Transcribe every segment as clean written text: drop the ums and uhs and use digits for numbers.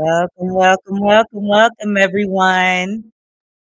Welcome, welcome, welcome, welcome, everyone.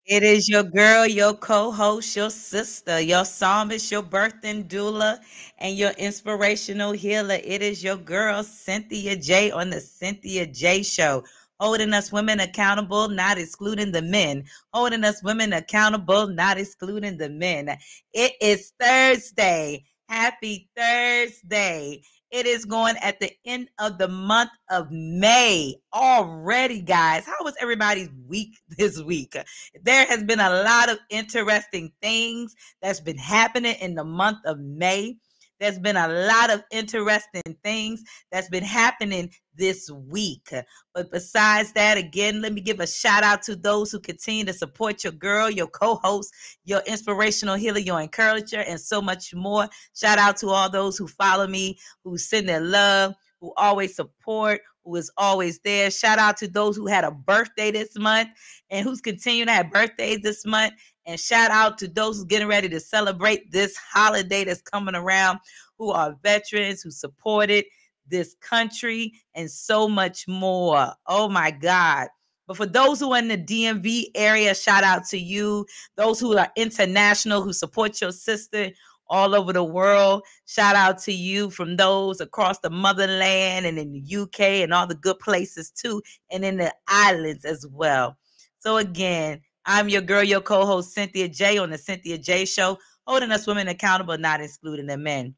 It is your girl, your co host, your sister, your psalmist, your birthing doula, and your inspirational healer. It is your girl, Cynthia J, on the Cynthia J Show, holding us women accountable, not excluding the men. Holding us women accountable, not excluding the men. It is Thursday. Happy Thursday. It is going at the end of the month of May already, guys. How was everybody's week this week? There has been a lot of interesting things that's been happening in the month of May. There's been a lot of interesting things that's been happening this week. But besides that, again, let me give a shout out to those who continue to support your girl, your co-host, your inspirational healer, your encourager, and so much more. Shout out to all those who follow me, who send their love, who always support, who is always there. Shout out to those who had a birthday this month and who's continuing to have birthdays this month. And shout out to those who's getting ready to celebrate this holiday that's coming around, who are veterans, who supported this country, and so much more. Oh my God. But for those who are in the DMV area, shout out to you. Those who are international, who support your sister all over the world, shout out to you. From those across the motherland and in the UK and all the good places too, and in the islands as well. So again, I'm your girl, your co-host, Cynthia J, on the Cynthia J Show, holding us women accountable, not excluding the men.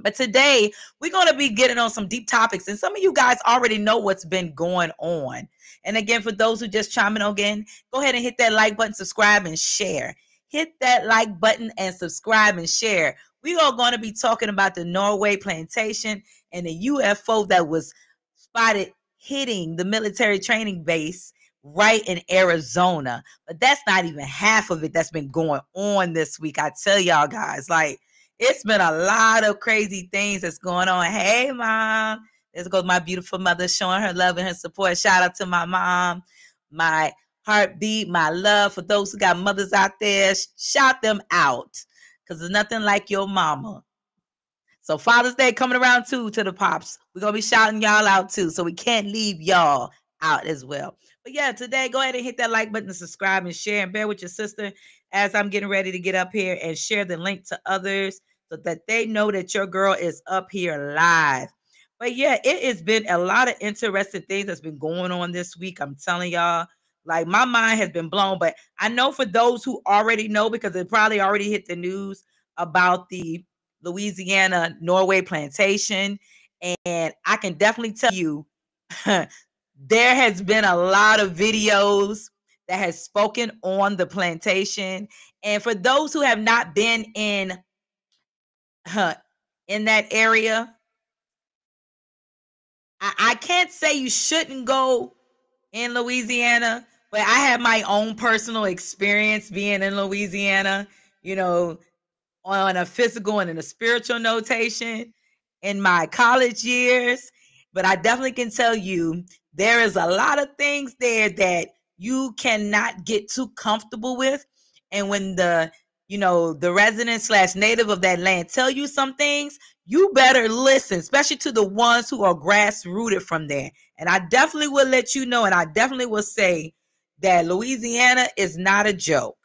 But today, we're going to be getting on some deep topics, and some of you guys already know what's been going on. And again, for those who just chiming on again, go ahead and hit that like button, subscribe, and share. Hit that like button and subscribe and share. We are going to be talking about the Nottoway Plantation and the UFO that was spotted hitting the military training base right in Arizona. But that's not even half of it that's been going on this week. I tell y'all guys, like, it's been a lot of crazy things that's going on. Hey, Mom. There goes my beautiful mother showing her love and her support. Shout out to my mom, my heartbeat, my love. For those who got mothers out there, shout them out, because there's nothing like your mama. So Father's Day coming around too, to the pops. We're going to be shouting y'all out too, so we can't leave y'all out as well. But yeah, today, go ahead and hit that like button, subscribe, and share, and bear with your sister as I'm getting ready to get up here and share the link to others so that they know that your girl is up here live. But yeah, it has been a lot of interesting things that's been going on this week. I'm telling y'all, like, my mind has been blown. But I know for those who already know, because it probably already hit the news about the Louisiana Nottoway Plantation, and I can definitely tell you there has been a lot of videos that has spoken on the plantation. And for those who have not been in that area, I can't say you shouldn't go in Louisiana, but I have my own personal experience being in Louisiana, you know, on a physical and in a spiritual notation in my college years. But I definitely can tell you there is a lot of things there that you cannot get too comfortable with. And when the resident / native of that land tell you some things, you better listen, especially to the ones who are grassrooted from there. And I definitely will let you know, and I definitely will say that Louisiana is not a joke.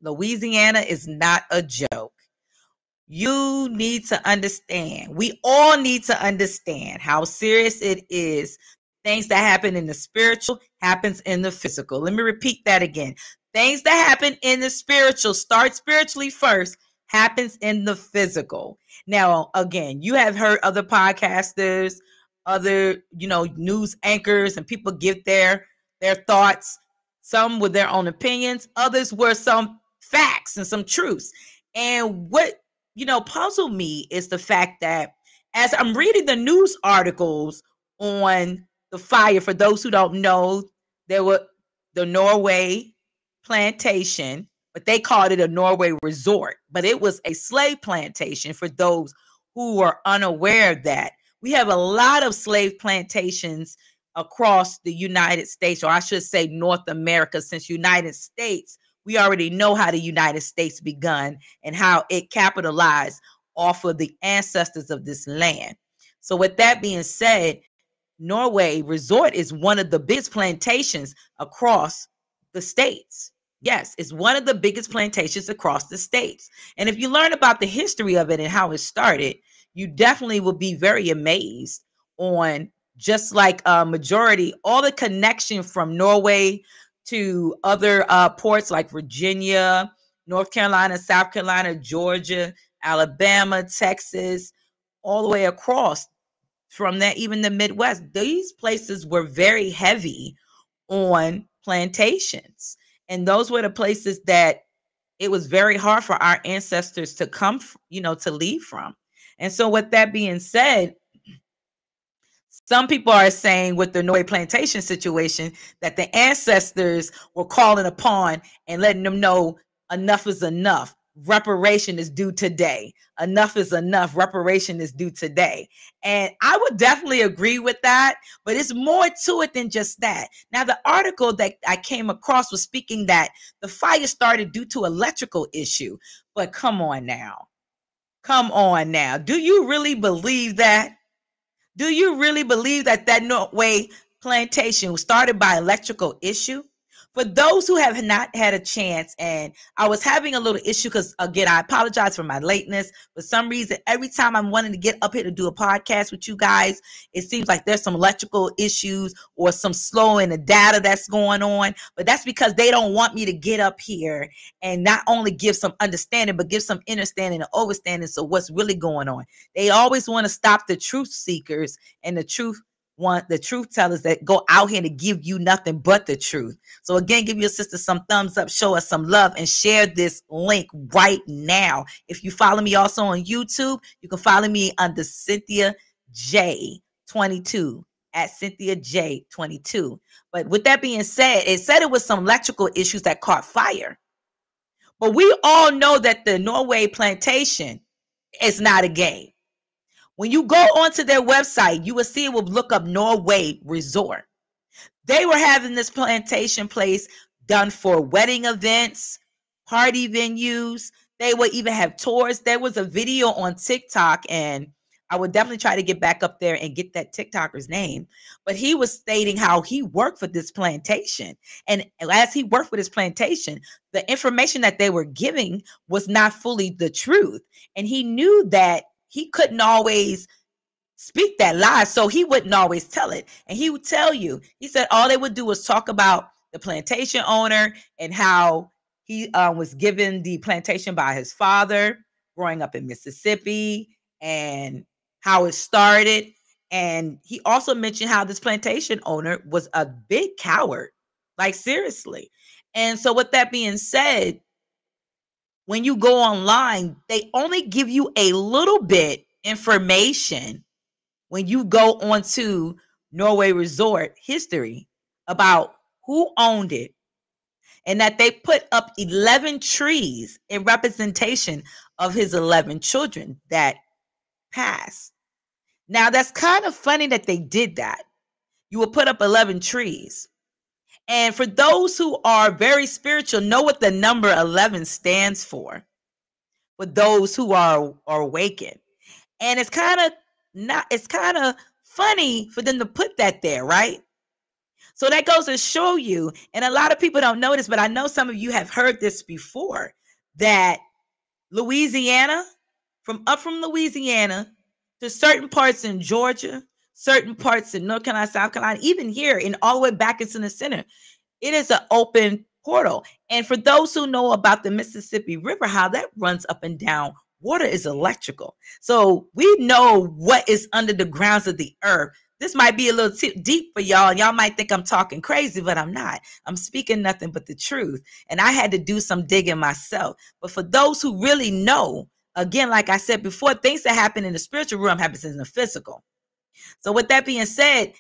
Louisiana is not a joke. You need to understand. We all need to understand how serious it is. Things that happen in the spiritual happens in the physical. Let me repeat that again. Things that happen in the spiritual, start spiritually first, happens in the physical. Now, again, you have heard other podcasters, other, news anchors, and people give their thoughts, some with their own opinions, others were some facts and some truths. And what puzzled me is the fact that as I'm reading the news articles on the fire, for those who don't know, there were the Nottoway Plantation, but they called it a Nottoway resort, but it was a slave plantation. For those who are unaware of that, we have a lot of slave plantations across the United States, or I should say North America, since United States, we already know how the United States begun and how it capitalized off of the ancestors of this land. So with that being said, Nottoway Resort is one of the biggest plantations across the states. Yes, it's one of the biggest plantations across the states. And if you learn about the history of it and how it started, you definitely will be very amazed on just like a majority, all the connection from Norway to other ports like Virginia, North Carolina, South Carolina, Georgia, Alabama, Texas, all the way across from that, even the Midwest. These places were very heavy on plantations. And those were the places that it was very hard for our ancestors to come, to leave from. And so with that being said, some people are saying with the Nottoway plantation situation that the ancestors were calling upon and letting them know enough is enough. Reparation is due today. Enough is enough. Reparation is due today. And I would definitely agree with that, but it's more to it than just that. Now, the article that I came across was speaking that the fire started due to electrical issue. But come on now. Come on now. Do you really believe that? Do you really believe that that Nottoway plantation was started by electrical issue? For those who have not had a chance, and I was having a little issue because, again, I apologize for my lateness. For some reason, every time I'm wanting to get up here to do a podcast with you guys, it seems like there's some electrical issues or some slow in the data that's going on. But that's because they don't want me to get up here and not only give some understanding, but give some understanding and overstanding. So what's really going on? They always want to stop the truth seekers and the truth tellers that go out here to give you nothing but the truth. So again, give your sister some thumbs up, show us some love, and share this link right now. If you follow me also on YouTube, you can follow me under Cynthia J22 at Cynthia J22. But with that being said, it said it was some electrical issues that caught fire. But we all know that the Nottoway plantation is not a game. When you go onto their website, you will see it will look up Nottoway Resort. They were having this plantation place done for wedding events, party venues. They would even have tours. There was a video on TikTok, and I would definitely try to get back up there and get that TikToker's name. But he was stating how he worked for this plantation. And as he worked with his plantation, the information that they were giving was not fully the truth. And he knew that he couldn't always speak that lie, so he wouldn't always tell it. And he would tell you, he said all they would do was talk about the plantation owner and how he was given the plantation by his father growing up in Mississippi and how it started. And he also mentioned how this plantation owner was a big coward, like seriously. And so with that being said, when you go online, they only give you a little bit information when you go onto Nottoway Resort history about who owned it, and that they put up 11 trees in representation of his 11 children that passed. Now, that's kind of funny that they did that. You will put up 11 trees. And for those who are very spiritual, know what the number 11 stands for those who are awakened. And it's kind of funny for them to put that there, right? So that goes to show you, and a lot of people don't know this, but I know some of you have heard this before, that Louisiana, from Louisiana to certain parts in Georgia, certain parts in North Carolina, South Carolina, even here and all the way back into the center, it is an open portal. And for those who know about the Mississippi River, how that runs up and down, water is electrical. So we know what is under the grounds of the earth. This might be a little deep for y'all, and y'all might think I'm talking crazy, but I'm not. I'm speaking nothing but the truth. And I had to do some digging myself. But for those who really know, again, like I said before, things that happen in the spiritual realm happens in the physical. So with that being said,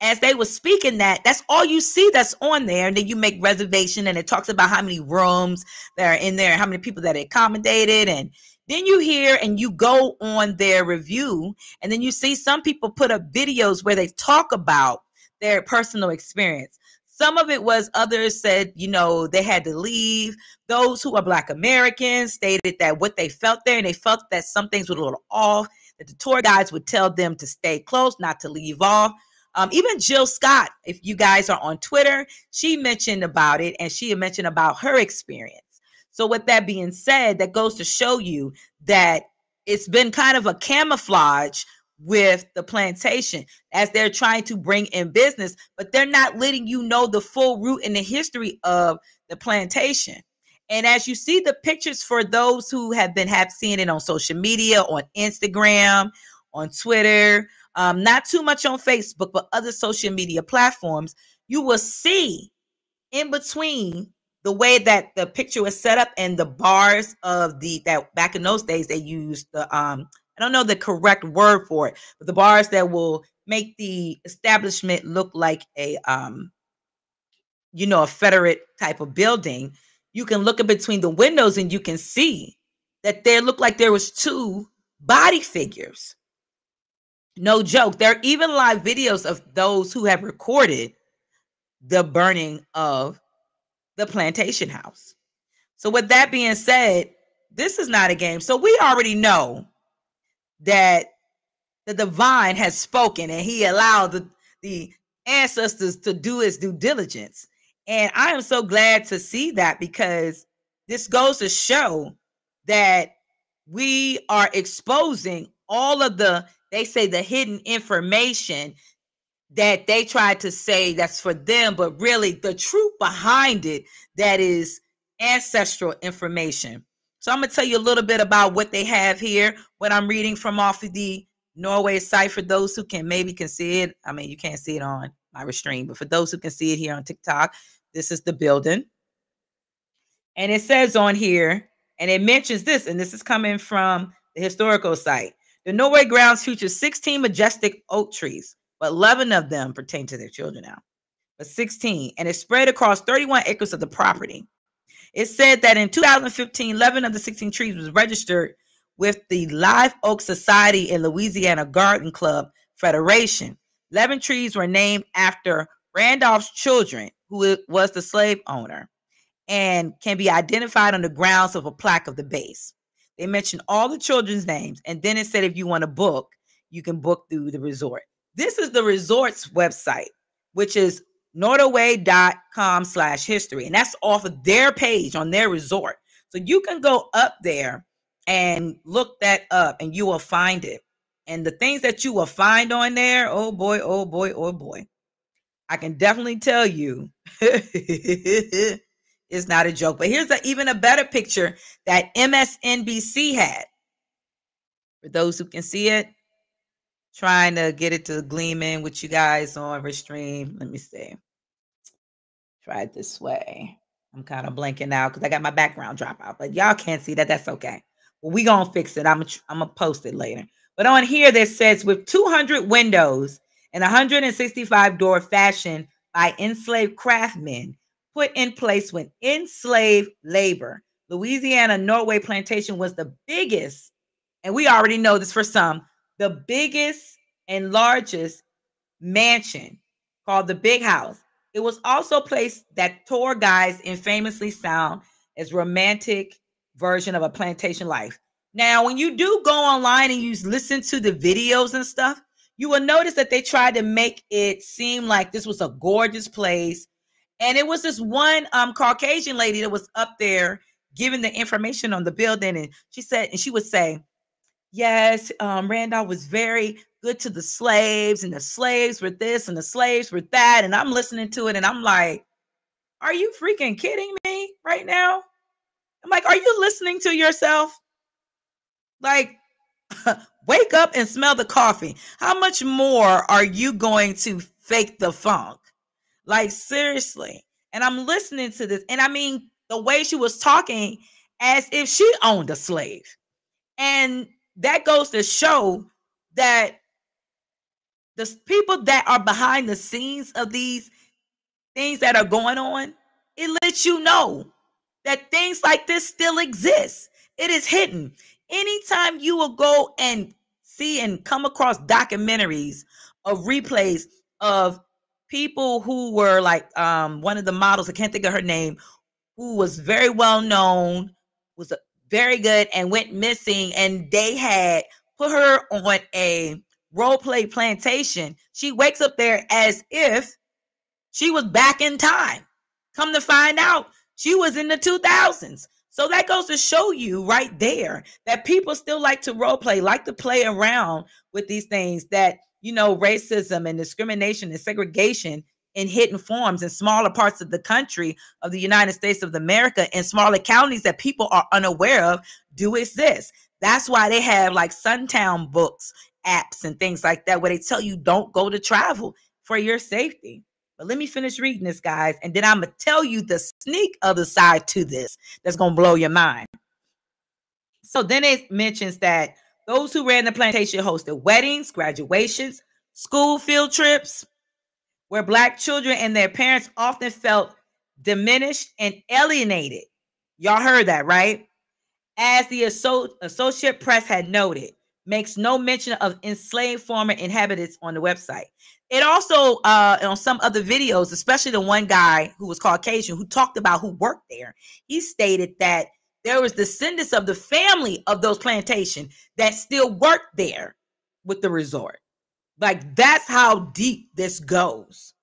as they were speaking that's all you see that's on there. And then you make reservation, and it talks about how many rooms that are in there, how many people that are accommodated. And then you hear and you go on their review, and then you see some people put up videos where they talk about their personal experience. Some of it was, others said, they had to leave. Those who are Black Americans stated that what they felt there, and they felt that some things were a little off, that the tour guides would tell them to stay close, not to leave off. Even Jill Scott, if you guys are on Twitter, she mentioned about it, and she had mentioned about her experience. So with that being said, that goes to show you that it's been kind of a camouflage with the plantation as they're trying to bring in business, but they're not letting you know the full root and the history of the plantation. And as you see the pictures, for those who have seen it on social media, on Instagram, on Twitter, not too much on Facebook, but other social media platforms, you will see in between the way that the picture was set up and the bars of that back in those days they used the I don't know the correct word for it, but the bars that will make the establishment look like a a Federate type of building. You can look in between the windows and you can see that there looked like there was two body figures. No joke. There are even live videos of those who have recorded the burning of the plantation house. So with that being said, this is not a game. So we already know that the divine has spoken and he allowed the ancestors to do his due diligence. And I am so glad to see that, because this goes to show that we are exposing all of they say the hidden information that they tried to say that's for them, but really the truth behind it, that is ancestral information. So I'm going to tell you a little bit about what they have here, what I'm reading from off of the Nottoway site, for those who can see it. I mean, you can't see it on my stream, but for those who can see it here on TikTok, this is the building. And it says on here, and it mentions this, and this is coming from the historical site. The Nottoway grounds feature 16 majestic oak trees, but 11 of them pertain to their children now, but 16, and it's spread across 31 acres of the property. It said that in 2015, 11 of the 16 trees was registered with the Live Oak Society and Louisiana Garden Club Federation. 11 trees were named after Randolph's children, who was the slave owner, and can be identified on the grounds of a plaque of the base. They mentioned all the children's names, and then it said if you want to book, you can book through the resort. This is the resort's website, which is nottoway.com/history, and that's off of their page on their resort. So you can go up there and look that up, and you will find it. And the things that you will find on there, oh boy, oh boy, oh boy. I can definitely tell you it's not a joke. But here's even a better picture that MSNBC had. For those who can see it, trying to get it to gleam in with you guys on Restream. Let me see. Try it this way. I'm kind of blanking out because I got my background drop out, but y'all can't see that. That's okay. Well, we gonna fix it. I'm gonna post it later. But on here, that says with 200 windows and 165 door fashioned by enslaved craftsmen put in place when enslaved labor, Louisiana Nottoway Plantation was the biggest, and we already know this for some, the biggest and largest mansion called the Big House. It was also a place that tour guides infamously sound as romantic version of a plantation life. Now, when you do go online and you listen to the videos and stuff, you will notice that they tried to make it seem like this was a gorgeous place. And it was this one Caucasian lady that was up there giving the information on the building. And she would say, yes, Randolph was very good to the slaves, and the slaves were this and the slaves were that. And I'm listening to it and I'm like, are you freaking kidding me right now? I'm like, are you listening to yourself? Like, wake up and smell the coffee. How much more are you going to fake the funk? Like, seriously. And I'm listening to this. And I mean, the way she was talking as if she owned a slave. And that goes to show that the people that are behind the scenes of these things that are going on, it lets you know that things like this still exist. It is hidden. Anytime you will go and see and come across documentaries of replays of people who were like one of the models, I can't think of her name, who was very well known, was very good, and went missing, and they had put her on a role play Plantation, she wakes up there as if she was back in time. Come to find out, she was in the 2000s. So that goes to show you right there that people still like to role play, like to play around with these things, that, racism and discrimination and segregation in hidden forms in smaller parts of the country of the United States of America, in smaller counties that people are unaware of, do exist. That's why they have like Suntown books, apps, and things like that, where they tell you don't go to travel for your safety. But let me finish reading this, guys, and then I'm going to tell you the sneak other side to this that's going to blow your mind. So then it mentions that those who ran the plantation hosted weddings, graduations, school field trips, where Black children and their parents often felt diminished and alienated. Y'all heard that, right? As the Associate Press had noted, makes no mention of enslaved former inhabitants on the website. It also, on some other videos, especially the one guy who was Caucasian, who talked about who worked there, he stated that there was descendants of the family of those plantation that still worked there with the resort. Like, that's how deep this goes.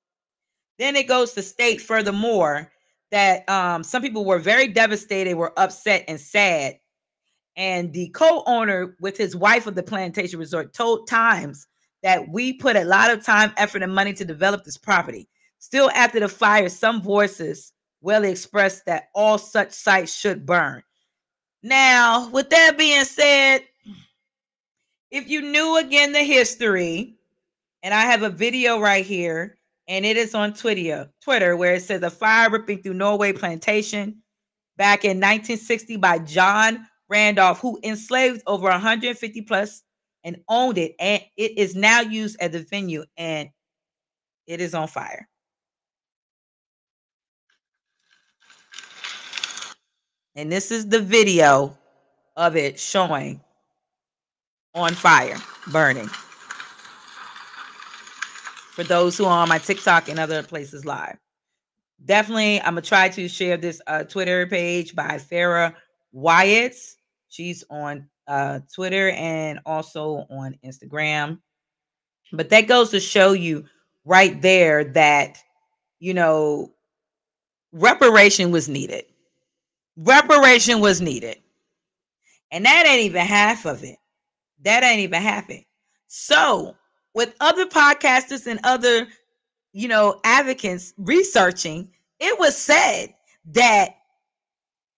Then it goes to state furthermore that some people were very devastated, were upset and sad. And the co-owner with his wife of the Plantation Resort told Times that we put a lot of time, effort, and money to develop this property. Still, after the fire, some voices well expressed that all such sites should burn. Now, with that being said, if you knew again the history, and I have a video right here, and it is on Twitter, where it says a fire ripping through Nottoway Plantation back in 1960 by John Randolph, who enslaved over 150 plus and owned it, and it is now used as a venue, and it is on fire. And this is the video of it showing on fire, burning. For those who are on my TikTok and other places live. Definitely, I'm going to try to share this Twitter page by Farrah Wyatt. She's on Twitter and also on Instagram. But that goes to show you right there that, reparation was needed. Reparation was needed. And that ain't even half of it. That ain't even half it. So, with other podcasters and other, advocates researching, it was said that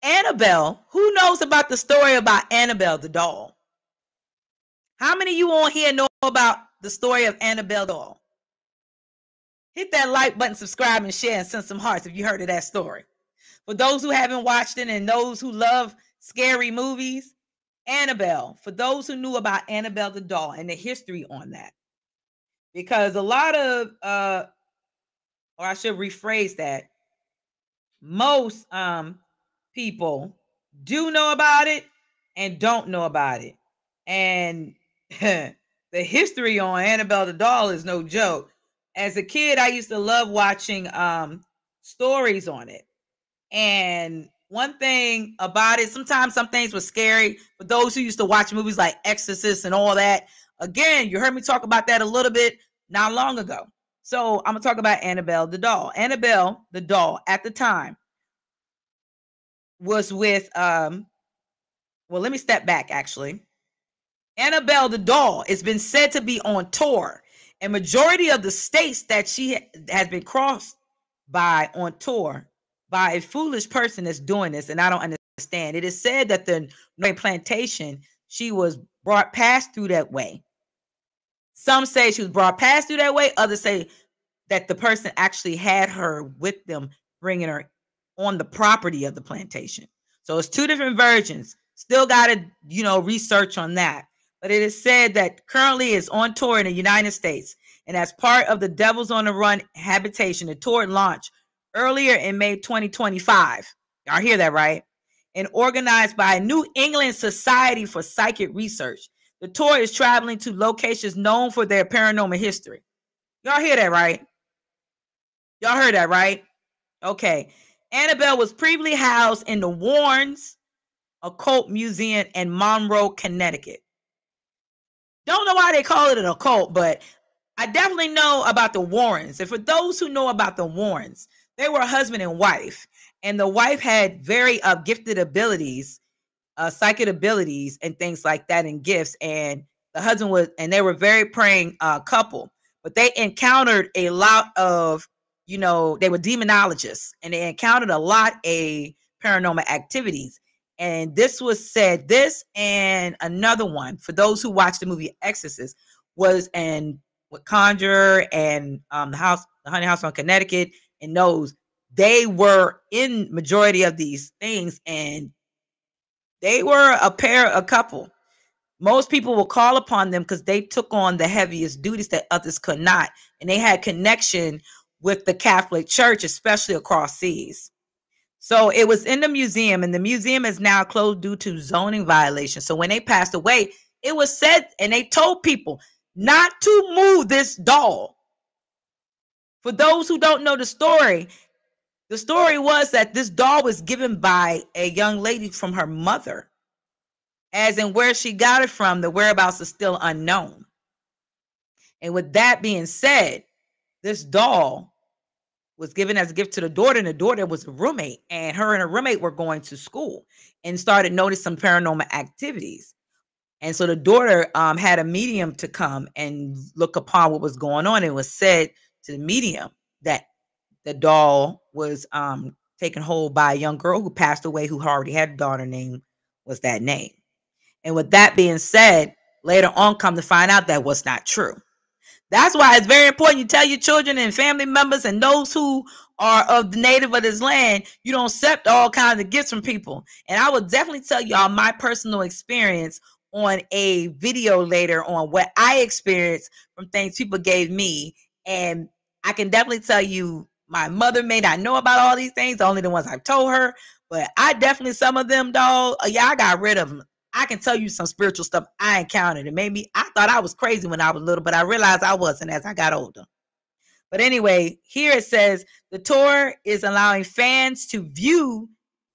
Annabelle, who knows about the story about Annabelle the doll? How many of you on here know about the story of Annabelle the doll? Hit that like button, subscribe, and share, and send some hearts if you heard of that story. For those who haven't watched it and those who love scary movies, Annabelle, for those who knew about Annabelle the doll and the history on that. Because a lot of, or I should rephrase that, most people do know about it and don't know about it. And the history on Annabelle the doll is no joke. As a kid, I used to love watching stories on it. And one thing about it, sometimes some things were scary. For those who used to watch movies like Exorcist and all that, again, you heard me talk about that a little bit not long ago. So I'm going to talk about Annabelle the doll. Annabelle the doll at the time was with, well, let me step back actually. Annabelle the doll has been said to be on tour. A majority of the states that she has been crossed by on tour by a foolish person that's doing this, and I don't understand. It is said that the plantation, she was brought past through that way. Some say she was brought past through that way. Others say that the person actually had her with them, bringing her on the property of the plantation. So it's two different versions. Still got to, research on that. But it is said that currently is on tour in the United States. And as part of the Devils on the Run habitation, the tour launched earlier in May 2025. Y'all hear that, right? And organized by New England Society for Psychic Research. The tour is traveling to locations known for their paranormal history. Y'all hear that, right? Y'all heard that, right? Okay. Annabelle was previously housed in the Warrens Occult Museum in Monroe, Connecticut. Don't know why they call it an occult, but I definitely know about the Warrens. And for those who know about the Warrens, they were a husband and wife. And the wife had very gifted abilities, psychic abilities and things like that, and gifts. And the husband was, and they were very praying couple. But they encountered a lot of, they were demonologists, and they encountered a lot of paranormal activities. And this was said, this and another one, for those who watched the movie Exorcist, was and with Conjure and the Honey House on Connecticut, and those, they were in majority of these things, and they were a couple. Most people will call upon them because they took on the heaviest duties that others could not, and they had connection with the Catholic Church, especially across seas. So it was in the museum, and the museum is now closed due to zoning violations. So when they passed away, it was said, and they told people not to move this doll. For those who don't know the story was that this doll was given by a young lady from her mother. As in where she got it from, the whereabouts is still unknown. And with that being said, this doll was given as a gift to the daughter, and the daughter was a roommate, and her roommate were going to school and started noticing some paranormal activities. And so the daughter had a medium to come and look upon what was going on. It was said to the medium that the doll was taken hold by a young girl who passed away, who already had a daughter name was that name. And with that being said, later on, come to find out that was not true. That's why it's very important you tell your children and family members and those who are of the native of this land, you don't accept all kinds of gifts from people. And I will definitely tell y'all my personal experience on a video later on what I experienced from things people gave me. And I can definitely tell you my mother may not know about all these things, only the ones I've told her. But I definitely, some of them, dog, yeah, I got rid of them. I can tell you some spiritual stuff I encountered. It made me, I thought I was crazy when I was little, but I realized I wasn't as I got older. But anyway, here it says the tour is allowing fans to view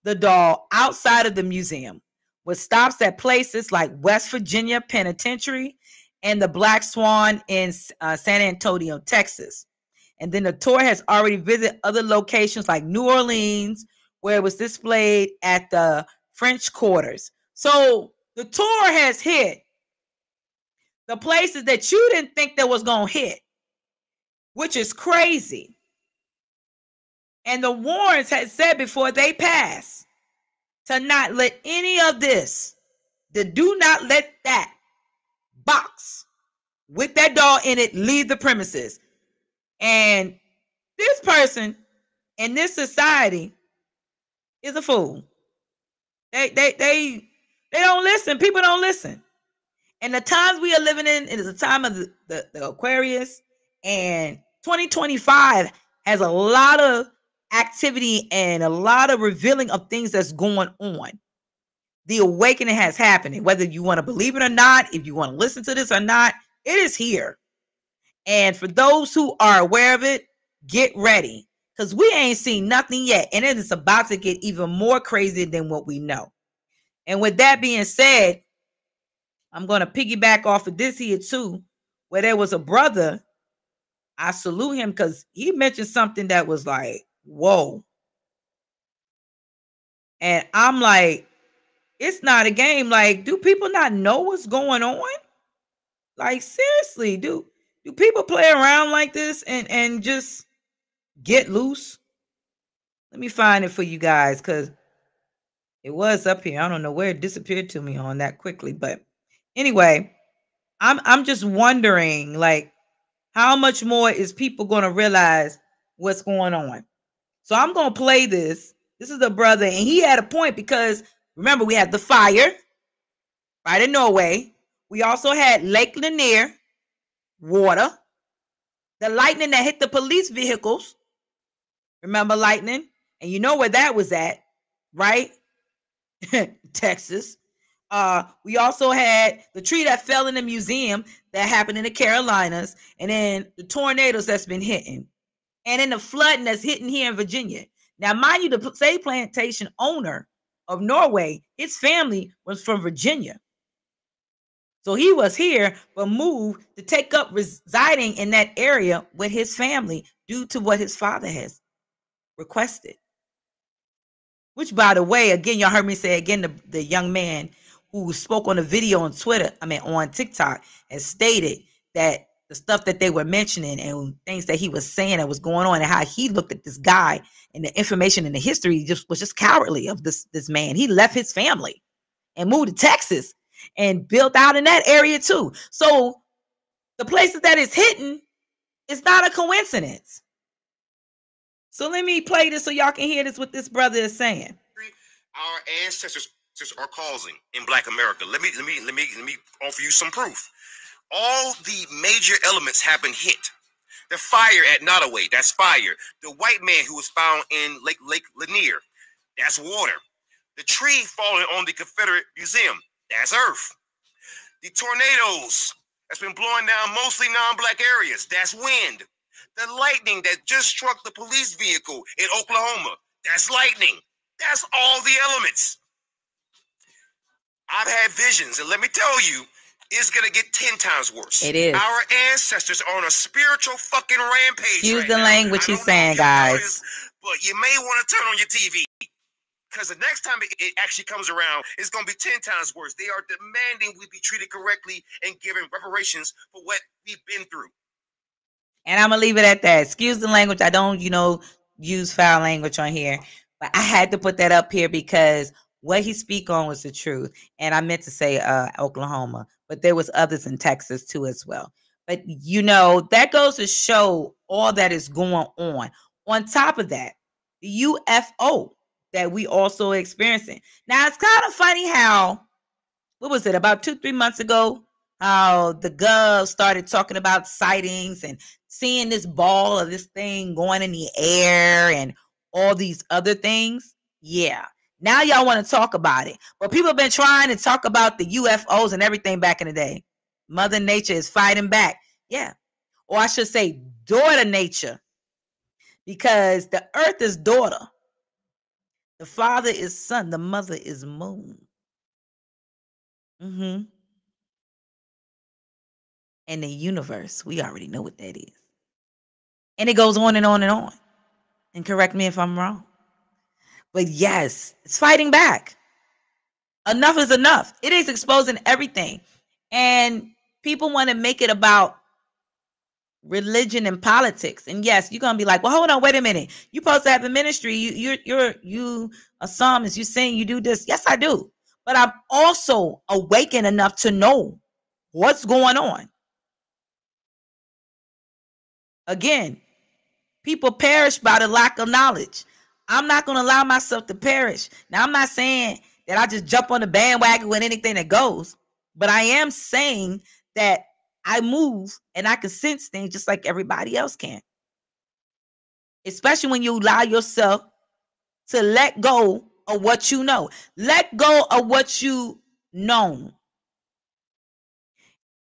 the doll outside of the museum, with stops at places like West Virginia Penitentiary and the Black Swan in San Antonio, Texas. And then the tour has already visited other locations like New Orleans, where it was displayed at the French Quarters. So the tour has hit the places that you didn't think that was going to hit, which is crazy. And the Warrens had said before they passed to not let any of this, to do not let that box with that doll in it leave the premises. And this person in this society is a fool. They don't listen. People don't listen. And the times we are living in, it is a time of the Aquarius, and 2025 has a lot of activity and a lot of revealing of things that's going on. The awakening has happened. Whether you want to believe it or not, if you want to listen to this or not, it is here. And for those who are aware of it, get ready, because we ain't seen nothing yet. And it is about to get even more crazy than what we know. And with that being said, I'm going to piggyback off of this here too, where there was a brother. I salute him because he mentioned something that was like, whoa. And I'm like, it's not a game. Like, do people not know what's going on? Like, seriously, do people play around like this and just get loose? Let me find it for you guys, because it was up here. I don't know where it disappeared to me on that quickly. But anyway, I'm just wondering, like, how much more is people going to realize what's going on? So I'm going to play this. This is a brother, and he had a point, because remember, we had the fire right in Norway. We also had Lake Lanier, water, the lightning that hit the police vehicles. Remember lightning? And you know where that was at, right? Texas. We also had the tree that fell in the museum that happened in the Carolinas, and then the tornadoes that's been hitting, and then the flooding that's hitting here in Virginia. Now, mind you, the same plantation owner of Norway, his family was from Virginia. So he was here, but moved to take up residing in that area with his family due to what his father has requested. Which, by the way, again, y'all heard me say again, the young man who spoke on a video on Twitter, on TikTok, has stated that the stuff that they were mentioning and things that he was saying that was going on and how he looked at this guy and the information and the history was just cowardly of this man. He left his family and moved to Texas and built out in that area too. So the places that it's hitting, it's not a coincidence. So let me play this so y'all can hear this, what this brother is saying. Our ancestors are causing in Black America. Let me offer you some proof. All the major elements have been hit. The fire at Nottoway, that's fire. The white man who was found in Lake Lanier, that's water. The tree falling on the Confederate Museum, that's earth. The tornadoes that's been blowing down mostly non-Black areas, that's wind. The lightning that just struck the police vehicle in Oklahoma, that's lightning. That's all the elements. I've had visions, and let me tell you, it's going to get 10 times worse. It is. Our ancestors are on a spiritual fucking rampage. Use the language he's saying, guys. Noticed, but you may want to turn on your TV. Because the next time it actually comes around, it's going to be 10 times worse. They are demanding we be treated correctly and given reparations for what we've been through. And I'm going to leave it at that. Excuse the language. I don't, use foul language on here. But I had to put that up here because what he speak on was the truth. And I meant to say Oklahoma. But there was others in Texas too as well. But, that goes to show all that is going on. On top of that, the UFO that we also experiencing. Now, it's kind of funny how, what was it, about 2-3 months ago, how the Gov started talking about sightings and seeing this ball of this thing going in the air and all these other things. Yeah. Now y'all want to talk about it. But people have been trying to talk about the UFOs and everything back in the day. Mother Nature is fighting back. Yeah. Or I should say daughter nature. Because the earth is daughter. The father is sun. The mother is moon. And the universe, we already know what that is. And it goes on and on and on. And correct me if I'm wrong. But yes, it's fighting back. Enough is enough. It is exposing everything. And people want to make it about religion and politics. And yes, you're going to be like, well, hold on, wait a minute. You're supposed to have a ministry. You a psalmist. You sing, you do this. Yes, I do. But I'm also awakened enough to know what's going on. Again, people perish by the lack of knowledge. I'm not going to allow myself to perish. Now, I'm not saying that I just jump on the bandwagon with anything that goes, but I am saying that I move and I can sense things just like everybody else can. Especially when you allow yourself to let go of what you know. Let go of what you know.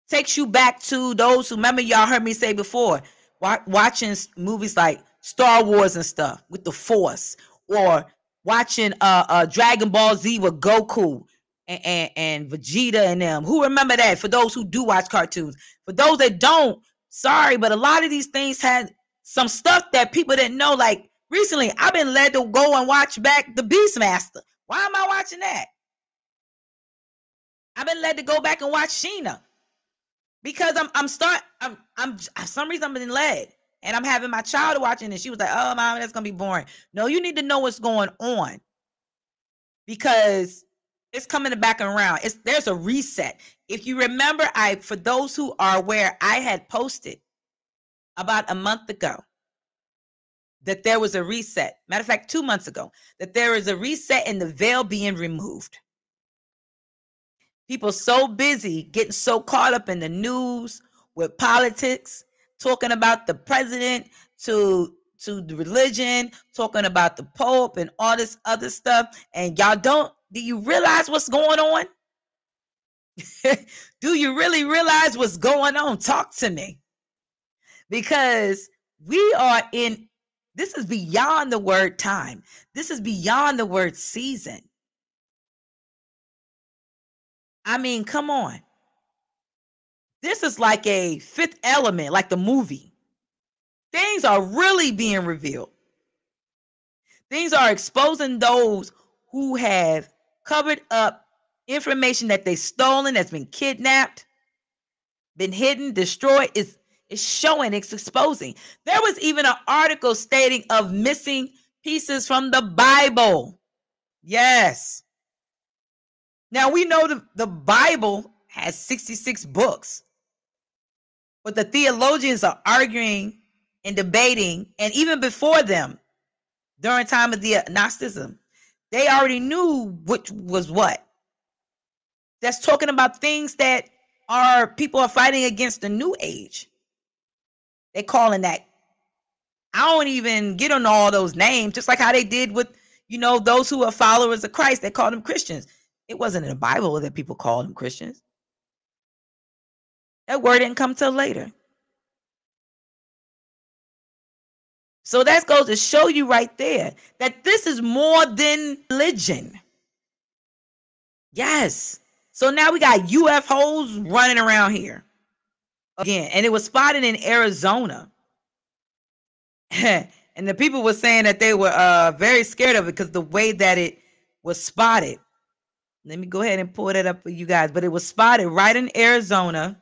Takes you back to those who, remember, y'all heard me say before, watching movies like Star Wars and stuff with the Force, or watching Dragon Ball Z with Goku and Vegeta and them. Who remember that? For those who do watch cartoons. For those that don't, sorry, but a lot of these things had some stuff that people didn't know. Like recently, I've been led to go and watch back the Beastmaster. Why am I watching that? I've been led to go back and watch Sheena. Because I'm for some reason I'm being led. And I'm having my child watching and she was like, oh, mom, that's going to be boring. No, you need to know what's going on. Because it's coming back around. There's a reset. If you remember, for those who are aware, I had posted about a month ago that there was a reset. Matter of fact, 2 months ago, that there is a reset and the veil being removed. People so busy getting so caught up in the news with politics, talking about the president to the religion, talking about the Pope and all this other stuff. And do you realize what's going on? Do you really realize what's going on? Talk to me. Because this is beyond the word time. This is beyond the word season. I mean, come on. This is like a Fifth Element, like the movie. Things are really being revealed. Things are exposing those who have covered up information that they've stolen, that's been kidnapped, been hidden, destroyed. It's showing, it's exposing. There was even an article stating of missing pieces from the Bible. Yes. Now we know the Bible has 66 books, but the theologians are arguing and debating, and even before them, during time of the Gnosticism, they already knew which was what. That's talking about things that people are fighting against the New Age. They calling that. I don't even get on all those names, just like how they did with, those who are followers of Christ. They called them Christians. It wasn't in the Bible that people called them Christians. That word didn't come till later. So that goes to show you right there that this is more than religion. Yes. So now we got UFOs running around here again, and it was spotted in Arizona. And the people were saying that they were very scared of it because the way that it was spotted. Let me go ahead and pull that up for you guys. But it was spotted right in Arizona.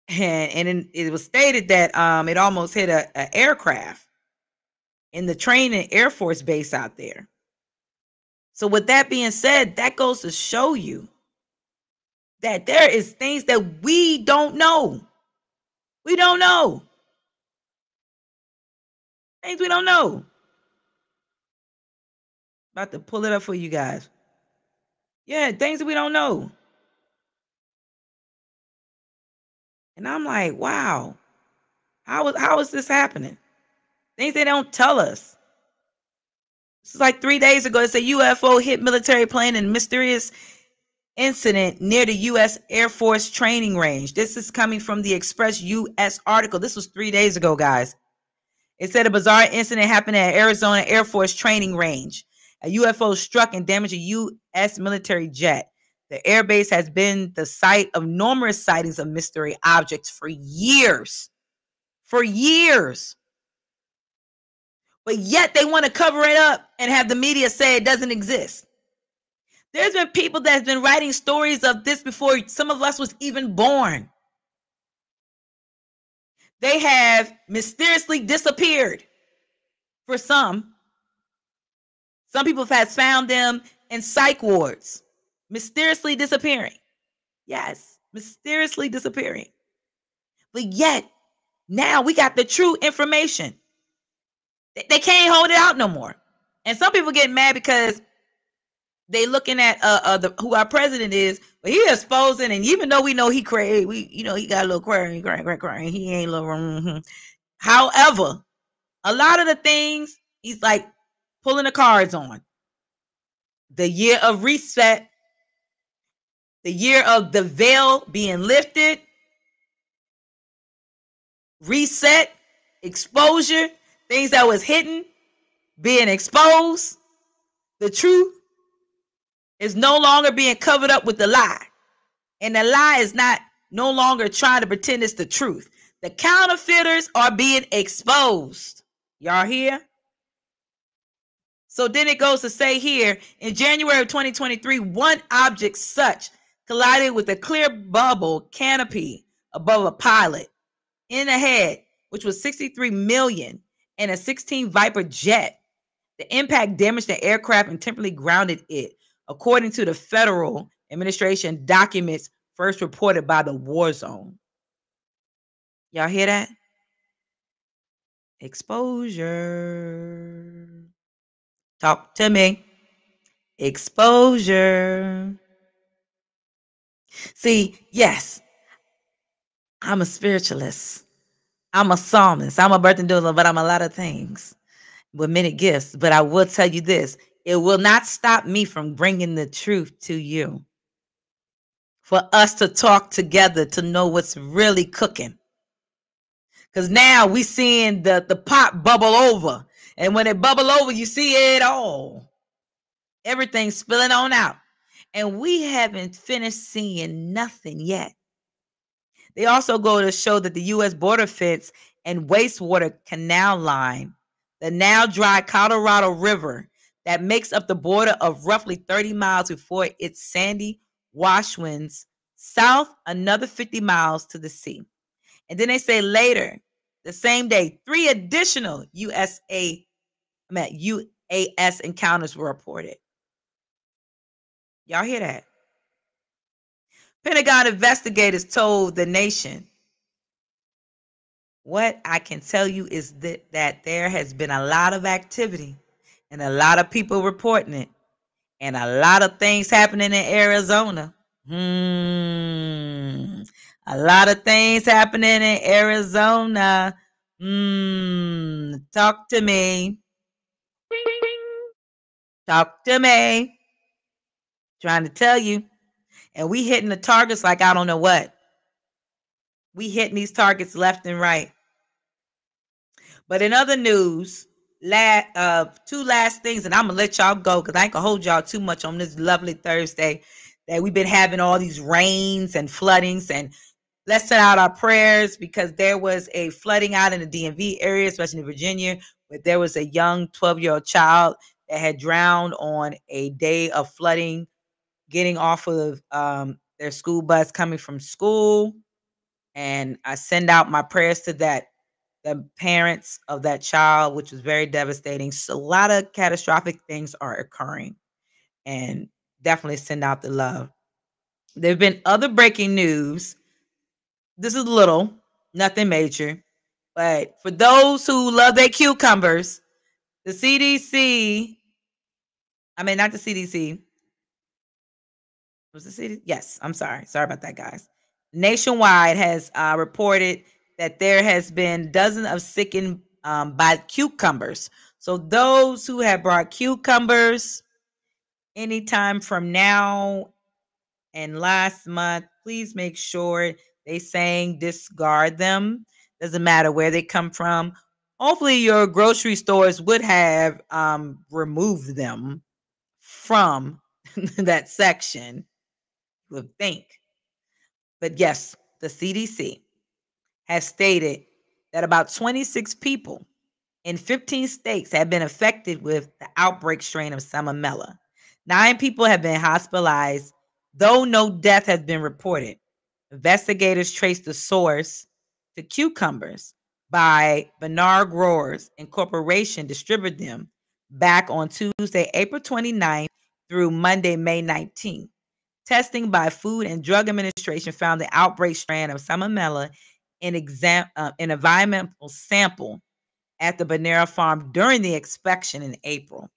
And it was stated that it almost hit an aircraft in the training Air Force base out there. So with that being said, that goes to show you that there is things that we don't know. We don't know. Things we don't know. About to pull it up for you guys. Yeah, things that we don't know. And I'm like, wow, how is this happening? Things they don't tell us. This is like 3 days ago. It's a UFO hit military plane in mysterious incident near the U.S. Air Force training range. This is coming from the Express U.S. article. This was 3 days ago, guys. It said a bizarre incident happened at Arizona Air Force training range. A UFO struck and damaged a U.S. military jet. The airbase has been the site of numerous sightings of mystery objects for years. For years. But yet they want to cover it up and have the media say it doesn't exist. There's been people that's been writing stories of this before some of us was even born. They have mysteriously disappeared for some. Some people have found them in psych wards. Mysteriously disappearing. Yes, mysteriously disappearing. But yet, now we got the true information. They can't hold it out no more. And some people get mad because they looking at who our president is, but he exposing, and even though we know he crazy, he got a little crying, he ain't little. However, a lot of the things he's like pulling the cards on. The year of reset, the year of the veil being lifted, reset, exposure, things that was hidden being exposed. The truth is no longer being covered up with the lie. And the lie is no longer trying to pretend it's the truth. The counterfeiters are being exposed. Y'all hear? So then it goes to say here, in January of 2023, one object such collided with a clear bubble canopy above a pilot in the head, which was 63 million, and a 16 Viper jet. The impact damaged the aircraft and temporarily grounded it, according to the Federal Administration documents first reported by the War Zone. Y'all hear that? Exposure. Talk to me. Exposure. See, yes, I'm a spiritualist. I'm a psalmist. I'm a birth and doula, but I'm a lot of things with many gifts. But I will tell you this. It will not stop me from bringing the truth to you. For us to talk together to know what's really cooking. Because now we seeing the pot bubble over. And when it bubble over, you see it all. Everything spilling on out. And we haven't finished seeing nothing yet. They also go to show that the U.S. border fence and wastewater canal line, the now dry Colorado River that makes up the border of roughly 30 miles before its sandy washwinds south another 50 miles to the sea. And then they say later, the same day, 3 additional UAS encounters were reported. Y'all hear that? Pentagon investigators told the nation, what I can tell you is that there has been a lot of activity and a lot of people reporting it and a lot of things happening in Arizona. A lot of things happening in Arizona. Talk to me. Talk to me. Trying to tell you. And we hitting the targets like I don't know what. We hitting these targets left and right. But in other news, two last things, and I'm gonna let y'all go because I ain't gonna hold y'all too much on this lovely Thursday that we've been having all these rains and floodings. And let's send out our prayers because there was a flooding out in the DMV area, especially in Virginia, where there was a young 12-year-old child that had drowned on a day of flooding, getting off of their school bus coming from school. And I send out my prayers to the parents of that child, which was very devastating. So a lot of catastrophic things are occurring, and definitely send out the love. There have been other breaking news. This is little, nothing major, but for those who love their cucumbers, the CDC, not the CDC. Was the CDC? Yes, I'm sorry. Sorry about that, guys. Nationwide has reported that there has been dozens of sickened by cucumbers. So those who have brought cucumbers anytime from now and last month, please make sure they saying discard them. Doesn't matter where they come from. Hopefully your grocery stores would have removed them from that section, you would think. But yes, the CDC has stated that about 26 people in 15 states have been affected with the outbreak strain of Salmonella. 9 people have been hospitalized, though no death has been reported. Investigators traced the source to cucumbers by Bernard Growers and Corporation distributed them back on Tuesday, April 29th through Monday, May 19th. Testing by Food and Drug Administration found the outbreak strain of Salmonella in environmental sample at the Bonera farm during the inspection in April.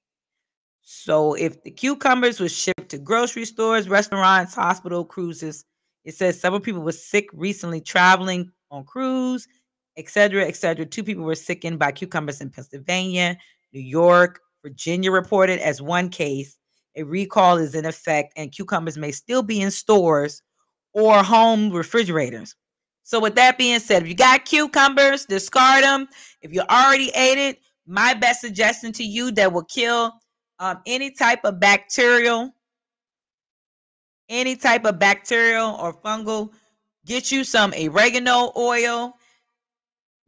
So if the cucumbers were shipped to grocery stores, restaurants, hospital, cruises, it says several people were sick recently traveling on cruise, etc., etc. 2 people were sickened by cucumbers in Pennsylvania, New York, Virginia reported as one case. A recall is in effect, and cucumbers may still be in stores or home refrigerators. So with that being said, if you got cucumbers, discard them. If you already ate it, my best suggestion to you that will kill any type of bacterial or fungal, get you some oregano oil,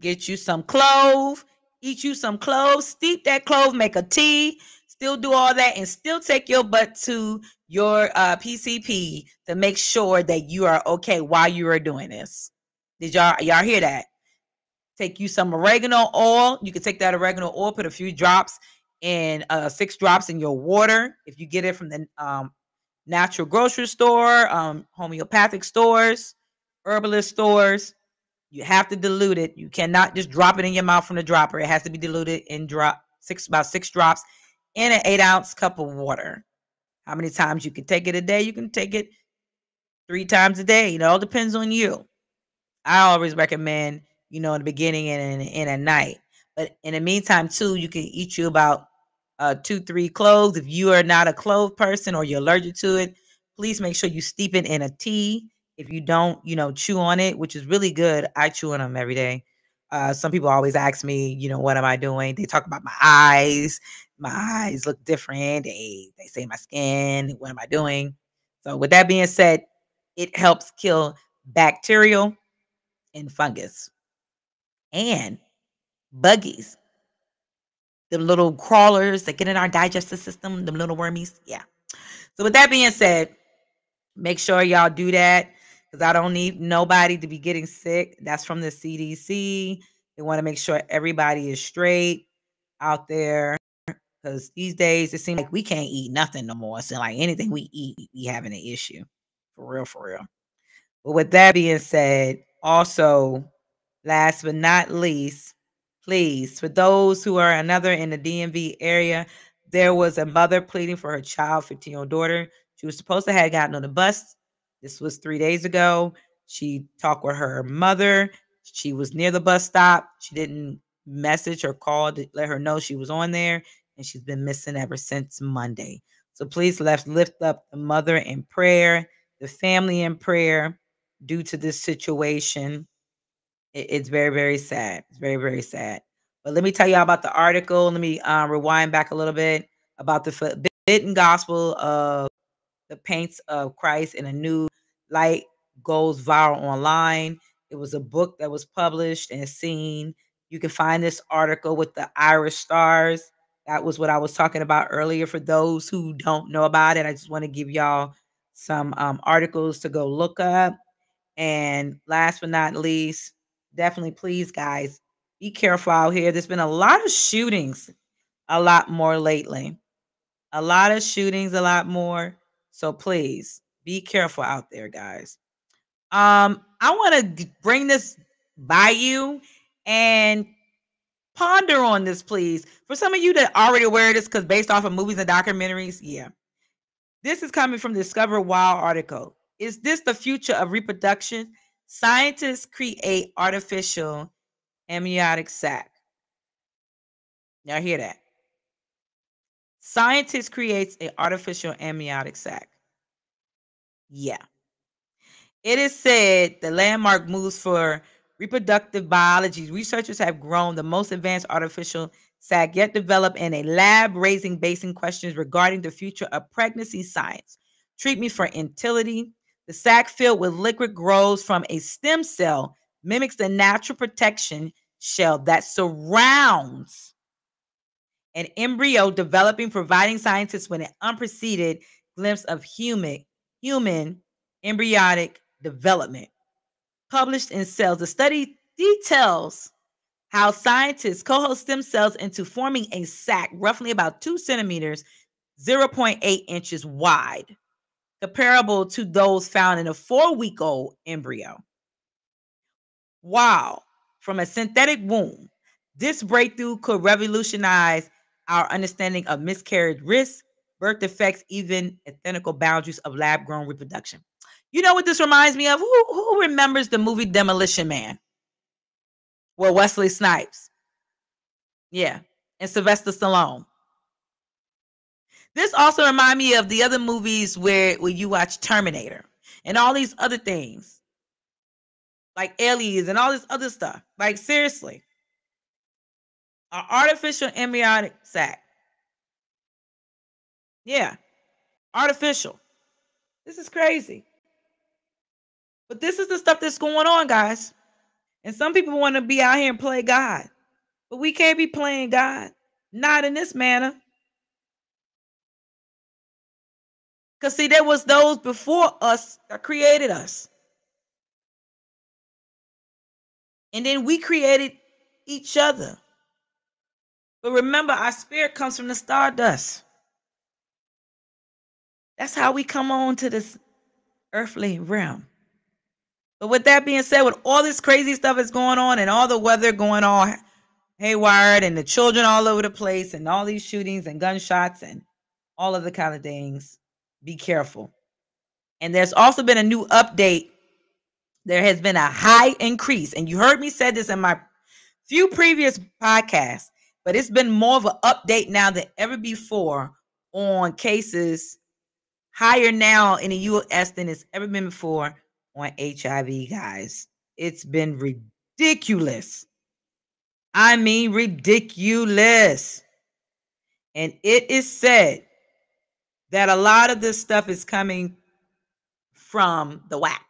get you some clove, eat you some cloves, steep that clove, make a tea, still do all that, and still take your butt to your PCP to make sure that you are okay while you are doing this. Did y'all hear that? Take you some oregano oil. You can take that oregano oil, put a few drops in 6 drops in your water. If you get it from the natural grocery store, homeopathic stores, herbalist stores, you have to dilute it. You cannot just drop it in your mouth from the dropper. It has to be diluted in about 6 drops in an 8-ounce cup of water. How many times you can take it a day? You can take it 3 times a day. It all depends on you. I always recommend, in the beginning and at night. But in the meantime, too, you can eat you about 2-3 cloves. If you are not a clove person or you're allergic to it, please make sure you steep it in a tea. If you don't, chew on it, which is really good. I chew on them every day. Some people always ask me, what am I doing? They talk about my eyes. My eyes look different. They say my skin. What am I doing? So with that being said, it helps kill bacterial and fungus and buggies. The little crawlers that get in our digestive system, the little wormies. Yeah. So with that being said, make sure y'all do that because I don't need nobody to be getting sick. That's from the CDC. They want to make sure everybody is straight out there because these days it seems like we can't eat nothing no more. So like anything we eat, we having an issue. For real, for real. But with that being said, also, last but not least, please, for those who are another in the DMV area, there was a mother pleading for her child, 15-year-old daughter. She was supposed to have gotten on the bus. This was 3 days ago. She talked with her mother. She was near the bus stop. She didn't message or call to let her know she was on there, and she's been missing ever since Monday. So please let's lift up the mother in prayer, the family in prayer due to this situation. It's very, very sad. It's very, very sad. But let me tell y'all about the article. Let me rewind back a little bit about the forbidden gospel of the paints of Christ in a new light goes viral online. It was a book that was published and seen. You can find this article with the Irish stars. That was what I was talking about earlier. For those who don't know about it, I just want to give y'all some articles to go look up. And last but not least, definitely please, guys, be careful out here. There's been a lot of shootings, a lot more lately. A lot of shootings, a lot more. So please be careful out there, guys. I want to bring this by you and ponder on this, please. For some of you that already aware of this, because based off of movies and documentaries, yeah. This is coming from the Discover Wild article. Is this the future of reproduction? Scientists create artificial amniotic sac. Y'all hear that? Scientists creates an artificial amniotic sac. Yeah. It is said the landmark moves for reproductive biology. Researchers have grown the most advanced artificial sac yet developed in a lab, raising basing questions regarding the future of pregnancy science. Treatment for infertility. The sac filled with liquid grows from a stem cell, mimics the natural protection shell that surrounds an embryo developing, providing scientists with an unprecedented glimpse of human embryonic development. Published in Cells, the study details how scientists co-host stem cells into forming a sac roughly about 2 centimeters, 0.8 inches wide, comparable to those found in a 4-week-old embryo. Wow, from a synthetic womb, this breakthrough could revolutionize our understanding of miscarriage risks, birth defects, even ethical boundaries of lab-grown reproduction. You know what this reminds me of? Who remembers the movie Demolition Man? Well, Wesley Snipes. Yeah, and Sylvester Stallone. This also reminds me of the other movies where you watch Terminator and all these other things, like Aliens and all this other stuff. Like, seriously. An artificial amniotic sac. Yeah, artificial. This is crazy. But this is the stuff that's going on, guys. And some people want to be out here and play God. But we can't be playing God. Not in this manner. Because, see, there was those before us that created us. And then we created each other. But remember, our spirit comes from the stardust. That's how we come on to this earthly realm. But with that being said, with all this crazy stuff that's going on and all the weather going on haywired and the children all over the place and all these shootings and gunshots and all of the kind of things, be careful. And there's also been a new update. There has been a high increase. And you heard me say this in my few previous podcasts, but it's been more of an update now than ever before on cases higher now in the U.S. than it's ever been before on HIV, guys. It's been ridiculous. I mean, ridiculous. And it is said that a lot of this stuff is coming from the whack.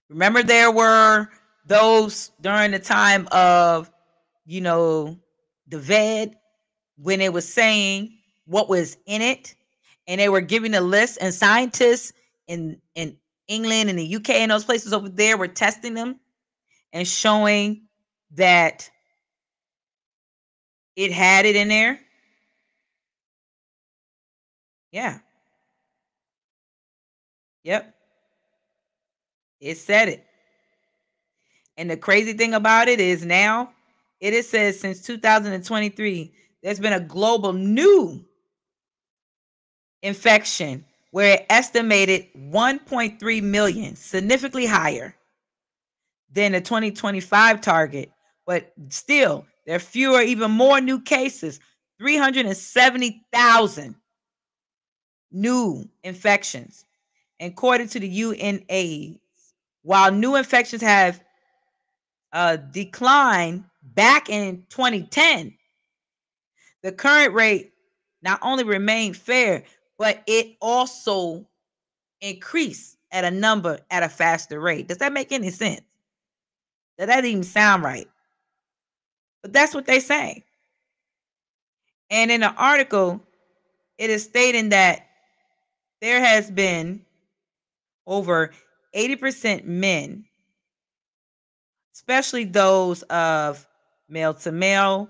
Remember, there were those during the time of, the VED, when it was saying what was in it, and they were giving a list, and scientists in England and the UK and those places over there were testing them and showing that it had it in there. Yeah. Yep. It said it. And the crazy thing about it is now it is says since 2023, there's been a global new infection where it estimated 1.3 million, significantly higher than the 2025 target. But still, there are fewer, even more new cases, 370,000 new infections. According to the UNAIDS, while new infections have declined back in 2010, the current rate not only remained fair, but it also increased at a faster rate. Does that make any sense? That doesn't even sound right. But that's what they say. And in the article, it is stating that there has been over 80% men, especially those of male to male,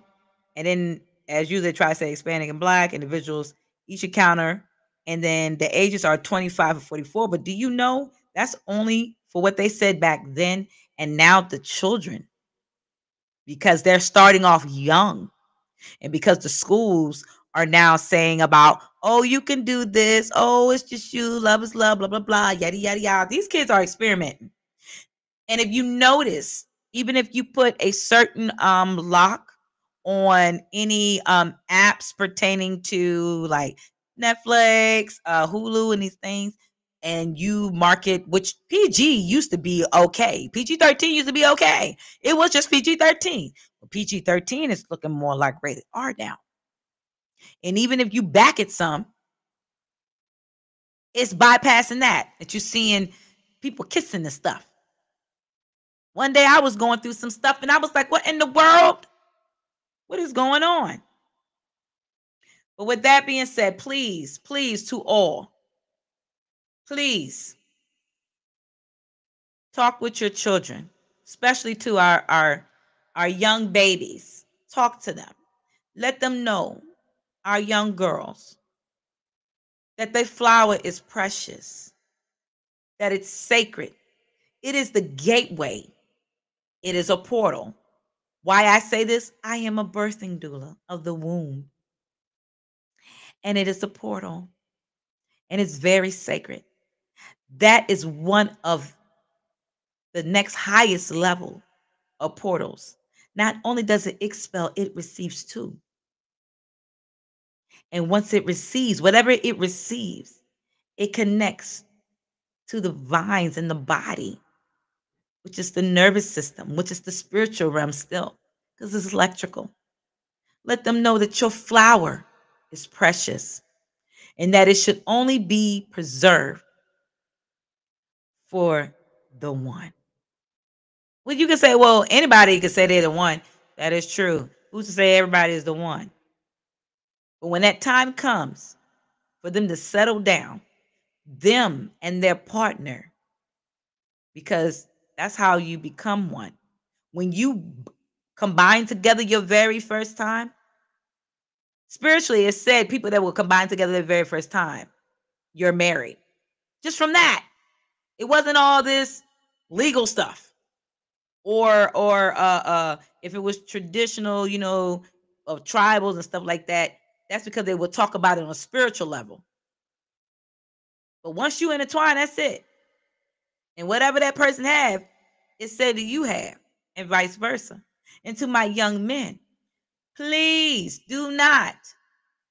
and then as usually try to say Hispanic and Black individuals, each encounter, and then the ages are 25 and 44. But do you know that's only for what they said back then, and now the children, because they're starting off young, and because the schools are now saying about, oh, you can do this, oh, it's just you, love is love, blah blah blah, yada yada yada. These kids are experimenting. And if you notice, even if you put a certain lock on any apps pertaining to like Netflix, Hulu, and these things, and you market, which PG used to be okay. PG-13 used to be okay. It was just PG-13. But PG-13 is looking more like rated R now. And even if you back it some, it's bypassing that you're seeing people kissing and stuff. One day I was going through some stuff and I was like, what in the world? What is going on? But with that being said, please, please to all, please talk with your children, especially to our young babies. Talk to them. Let them know, our young girls, that their flower is precious, that it's sacred. It is the gateway. It is a portal. Why I say this? I am a birthing doula of the womb. And it is a portal. And it's very sacred. That is one of the next highest level of portals. Not only does it expel, it receives too. And once it receives, whatever it receives, it connects to the vines in the body, which is the nervous system, which is the spiritual realm still, because it's electrical. Let them know that your flower is precious and that it should only be preserved for the one. Well, you can say, well, anybody can say they're the one. That is true. Who's to say everybody is the one? But when that time comes for them to settle down, them and their partner, because that's how you become one. When you combine together your very first time, spiritually, it's said people that will combine together their very first time, you're married. Just from that. It wasn't all this legal stuff. Or if it was traditional, of tribals and stuff like that, that's because they would talk about it on a spiritual level. But once you intertwine, that's it. And whatever that person have, it's said that you have, and vice versa. And to my young men, please do not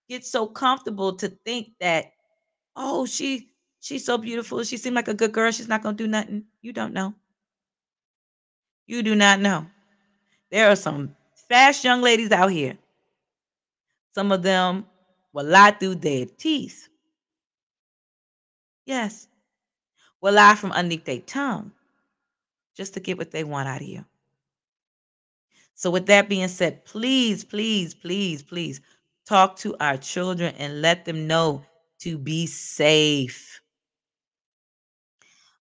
get so comfortable to think that, oh, she's so beautiful, she seemed like a good girl, she's not gonna do nothing. You don't know. You do not know. There are some fast young ladies out here. Some of them will lie through their teeth. Yes. Will lie from underneath their tongue. just to get what they want out of you. So, with that being said, please, please, please, please talk to our children and let them know to be safe.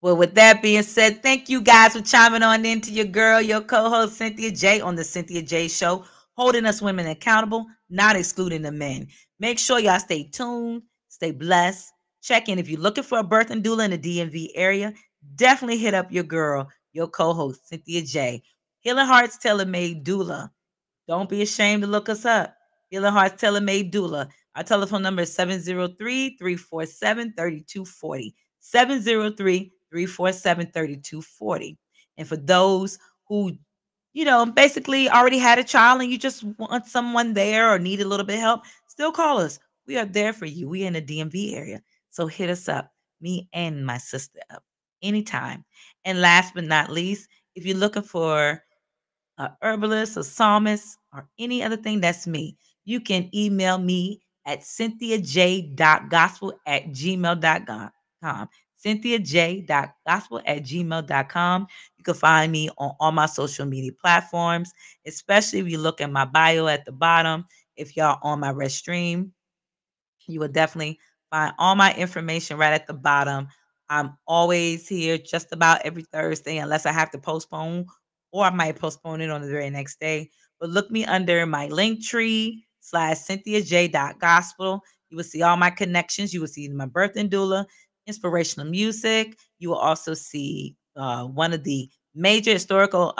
Well, with that being said, thank you guys for chiming on into your girl, your co-host Cynthia J on the Cynthia J Show, holding us women accountable, not excluding the men. Make sure y'all stay tuned, stay blessed. Check in if you're looking for a birth and doula in the DMV area. Definitely hit up your girl, your co-host Cynthia J. Healing Hearts Tailor Made Doula. Don't be ashamed to look us up. Healing Hearts Tailor Made Doula. Our telephone number is 703-347-3240. 703-347-3240. And for those who, basically already had a child and you just want someone there or need a little bit of help, still call us. We are there for you. We in the DMV area. So hit us up, me and my sister up anytime. And last but not least, if you're looking for a herbalist, a psalmist, or any other thing, that's me. You can email me at cynthiaj.gospel@gmail.com. cynthiaj.gospel@gmail.com. You can find me on all my social media platforms, especially if you look at my bio at the bottom. If y'all on my red stream, you will definitely find all my information right at the bottom. I'm always here just about every Thursday, unless I have to postpone, or I might postpone it on the very next day. But look me under my link tree /CynthiaJ.gospel. You will see all my connections. You will see my birth and doula, inspirational music. You will also see one of the major historical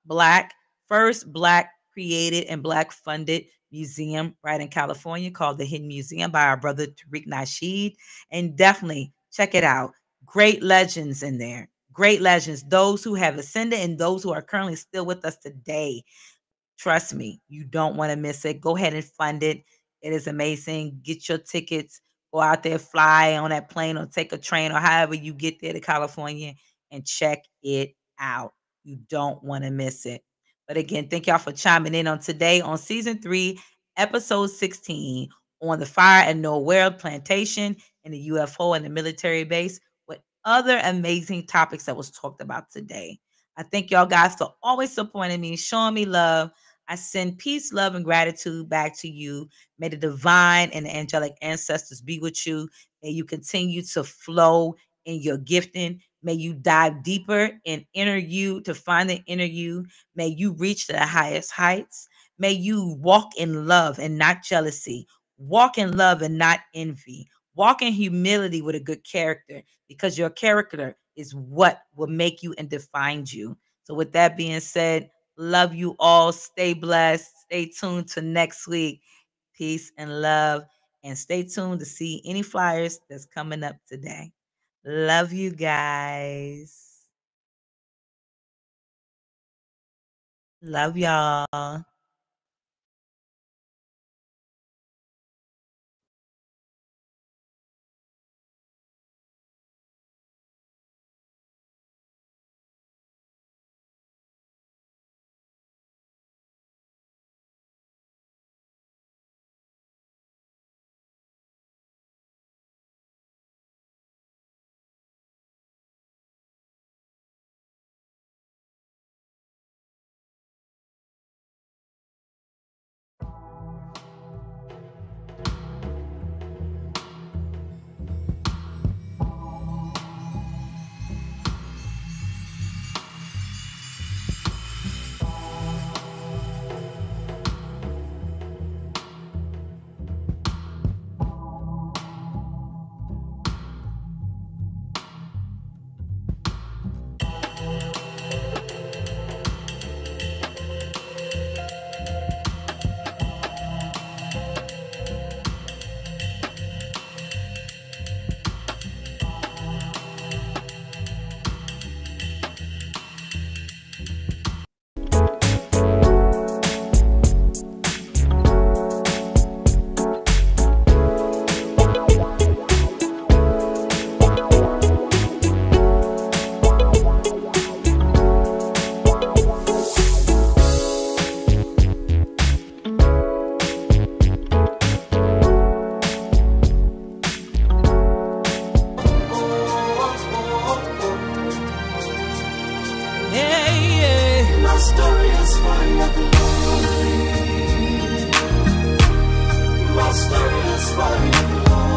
black, first black created and black funded museum right in California called the Hidden Museum by our brother Tariq Nasheed. And definitely check it out. Great legends in there. Great legends. Those who have ascended and those who are currently still with us today. Trust me, you don't want to miss it. Go ahead and fund it. It is amazing. Get your tickets. Go out there, fly on that plane or take a train or however you get there to California and check it out. You don't want to miss it. But again, thank y'all for chiming in on today on season 3, episode 16 on the fire at Nowhere Plantation and the UFO and the military base with other amazing topics that was talked about today. I thank y'all guys for always supporting me, showing me love. I send peace, love, and gratitude back to you. May the divine and the angelic ancestors be with you. May you continue to flow in your gifting. May you dive deeper in inner you to find the inner you. May you reach the highest heights. May you walk in love and not jealousy. Walk in love and not envy. Walk in humility with a good character, because your character is what will make you and define you. So, with that being said, love you all. Stay blessed. Stay tuned to next week. Peace and love. And stay tuned to see any flyers that's coming up today. Love you guys. Love y'all. My story is for your glory. My story is for your glory.